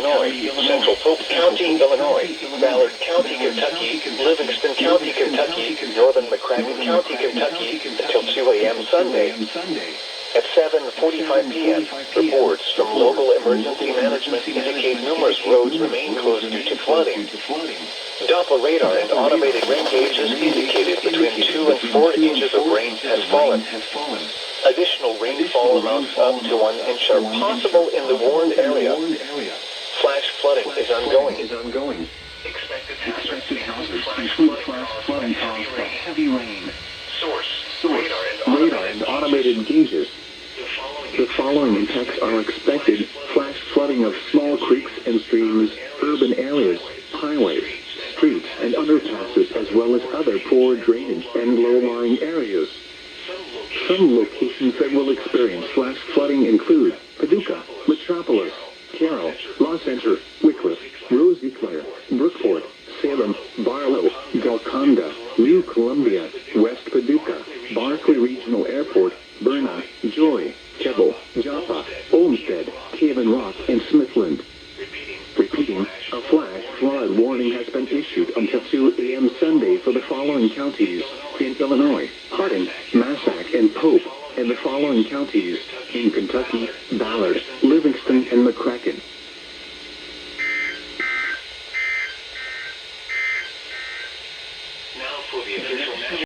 Illinois, Central Polk County, Illinois, Ballard County, Kentucky, Livingston County, Kentucky, Northern McCracken County, Kentucky, until 2 a.m. Sunday. At 7:45 p.m., reports from local emergency management indicate numerous roads remain closed due to flooding. Doppler radar and automated rain gauges indicated between 2 and 4 inches of rain has fallen. Additional rainfall amounts up to 1 inch are possible in the warned area. Flash flooding is ongoing. Expected hazards include flash flooding caused by heavy rain. Source, radar and automated gauges. The following impacts are expected: flash flooding of small creeks and streams, urban areas, highways, streets and underpasses, as well as other poor drainage and low-lying areas. Some locations that will experience flash flooding include Paducah, Metropolis, Carroll, Los Center, Wickliffe, Rose Eclair, Brookport, Salem, Barlow, Golconda, New Columbia, West Paducah, Barkley Regional Airport, Berna, Joy, Keble, Joppa, Olmsted, Cave and Rock, and Smithland. Repeating, a flash flood warning has been issued until 2 a.m. Sunday for the following counties in Illinois: Hardin, Massac, and Pope, and the following counties in Kentucky: Ballard, Livingston, and McCracken.